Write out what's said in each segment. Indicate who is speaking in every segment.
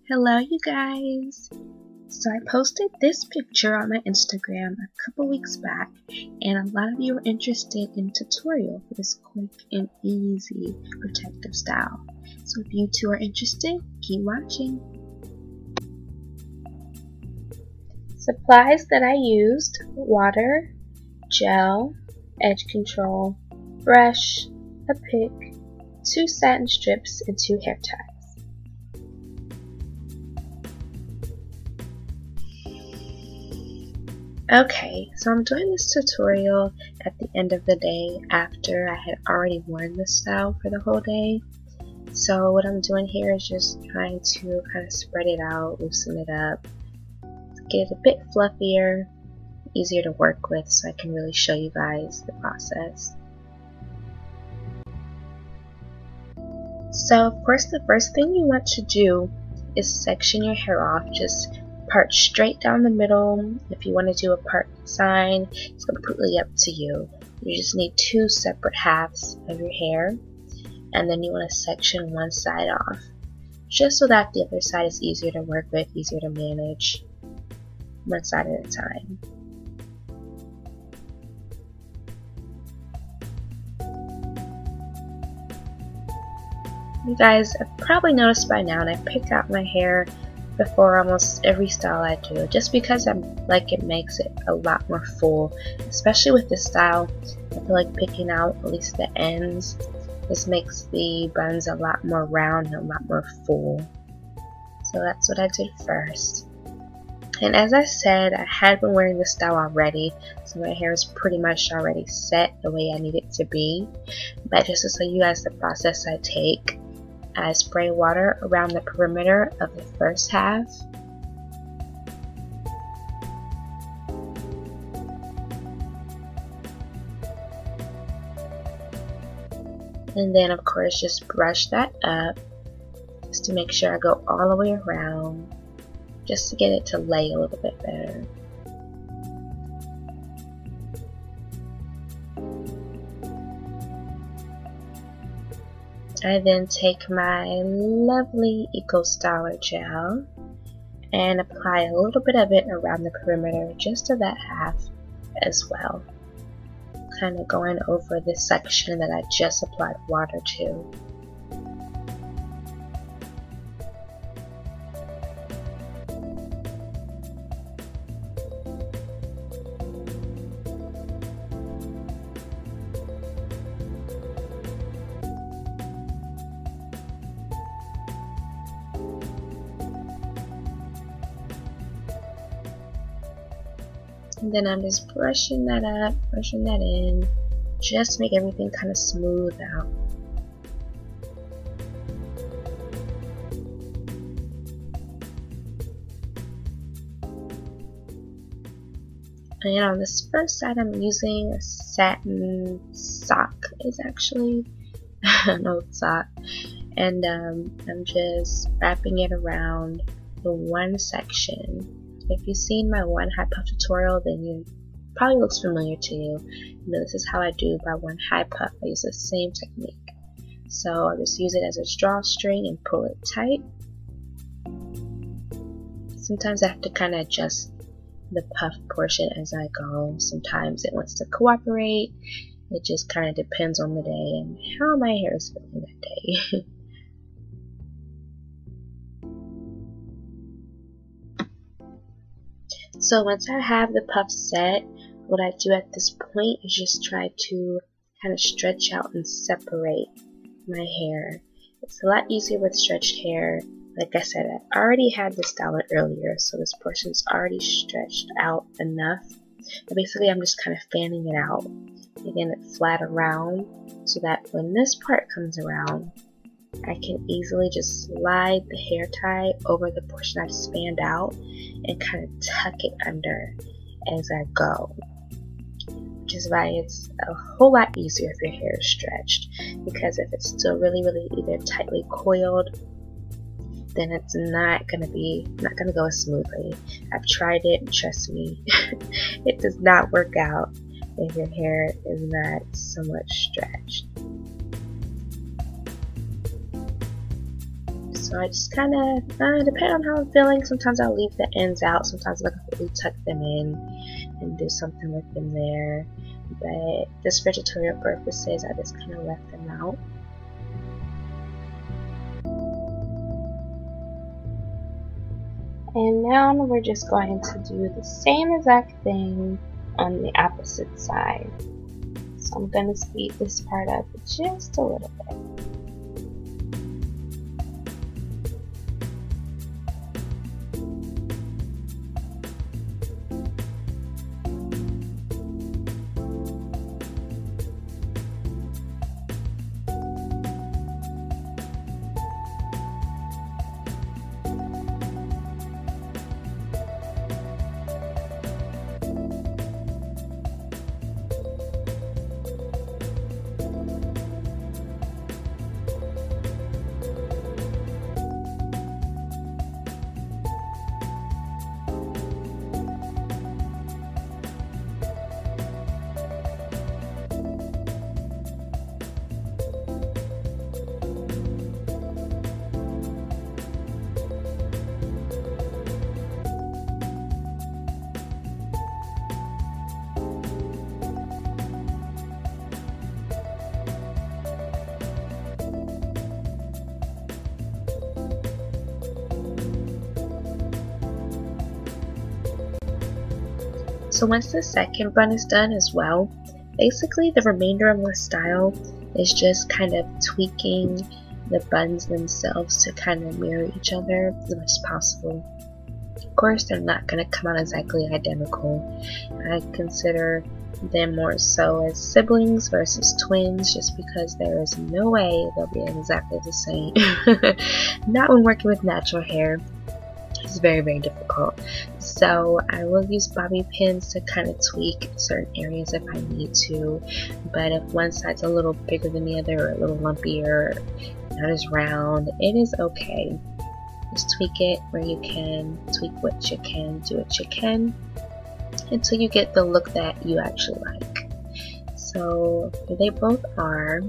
Speaker 1: Hello you guys! So I posted this picture on my Instagram a couple weeks back and a lot of you were interested in a tutorial for this quick and easy protective style. So if you two are interested, keep watching. Supplies that I used: water, gel, edge control, brush, a pick, 2 satin strips, and 2 hair ties. Okay, so I'm doing this tutorial at the end of the day after I had already worn this style for the whole day. So what I'm doing here is just trying to kind of spread it out, loosen it up, get it a bit fluffier, easier to work with so I can really show you guys the process. So of course the first thing you want to do is section your hair off. Just part straight down the middle. If you want to do a part sign, it's completely up to you. You just need 2 separate halves of your hair, and then you want to section one side off, just so that the other side is easier to work with, easier to manage, one side at a time. You guys have probably noticed by now, and I pick out my hair before almost every style I do, just because it makes it a lot more full. Especially with this style, I feel like picking out at least the ends. This makes the buns a lot more round and a lot more full. So that's what I did first. And as I said, I had been wearing this style already, so my hair is pretty much already set the way I need it to be. But just to show you guys the process I take, I spray water around the perimeter of the first half. And then of course just brush that up just to make sure I go all the way around, just to get it to lay a little bit better. I then take my lovely Eco Styler gel and apply a little bit of it around the perimeter, just to that half as well. Kind of going over this section that I just applied water to. And then I'm just brushing that up, brushing that in, just to make everything kind of smooth out. And on this first side, I'm using a satin sock. It's actually an old sock. And I'm just wrapping it around the one section. If you've seen my one high puff tutorial, then it probably looks familiar to you. You know, this is how I do my one high puff. I use the same technique. So I just use it as a drawstring and pull it tight. Sometimes I have to kind of adjust the puff portion as I go. Sometimes it wants to cooperate. It just kind of depends on the day and how my hair is feeling that day. So once I have the puff set, what I do at this point is just try to kind of stretch out and separate my hair. It's a lot easier with stretched hair. Like I said, I already had this style earlier, so this portion's already stretched out enough. But basically I'm just kind of fanning it out, getting it flat around, so that when this part comes around, I can easily just slide the hair tie over the portion I've spanned out and kind of tuck it under as I go. Which is why it's a whole lot easier if your hair is stretched, because if it's still really either tightly coiled, then it's not gonna go as smoothly. I've tried it, and trust me, it does not work out if your hair is not somewhat stretched. So I just kind of, depending on how I'm feeling, sometimes I'll leave the ends out, sometimes I'll completely tuck them in and do something with them there. But just for tutorial purposes, I just kind of left them out. And now we're just going to do the same exact thing on the opposite side. So I'm going to speed this part up just a little bit. So once the second bun is done as well, basically the remainder of my style is just kind of tweaking the buns themselves to kind of mirror each other as much as possible. Of course, they're not going to come out exactly identical. I consider them more so as siblings versus twins, just because there is no way they'll be exactly the same. Not when working with natural hair. It's very, very difficult. So I will use bobby pins to kind of tweak certain areas if I need to. But if one side's a little bigger than the other, or a little lumpier, not as round, it is okay. Just tweak it where you can, tweak what you can, do what you can, until you get the look that you actually like. So here they both are.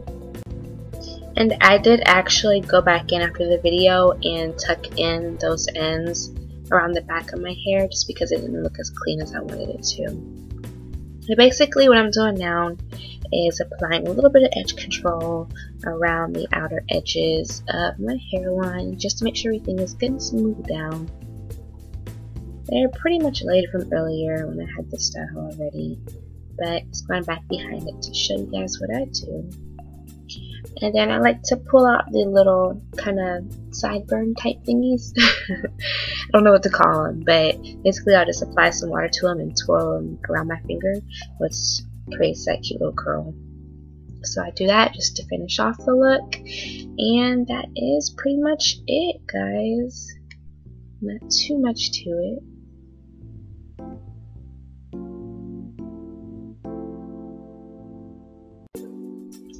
Speaker 1: And I did actually go back in after the video and tuck in those ends around the back of my hair just because it didn't look as clean as I wanted it to. And basically what I'm doing now is applying a little bit of edge control around the outer edges of my hairline just to make sure everything is good and smooth down. They're pretty much laid from earlier when I had this style already, but just going back behind it to show you guys what I do. And then I like to pull out the little kind of sideburn type thingies. I don't know what to call them, but basically I'll just apply some water to them and twirl them around my finger, which creates that cute little curl. So I do that just to finish off the look. And that is pretty much it, guys. Not too much to it.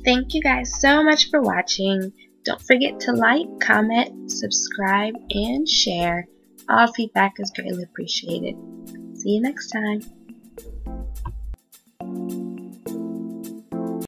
Speaker 1: Thank you guys so much for watching. Don't forget to like, comment, subscribe, and share. All feedback is greatly appreciated. See you next time.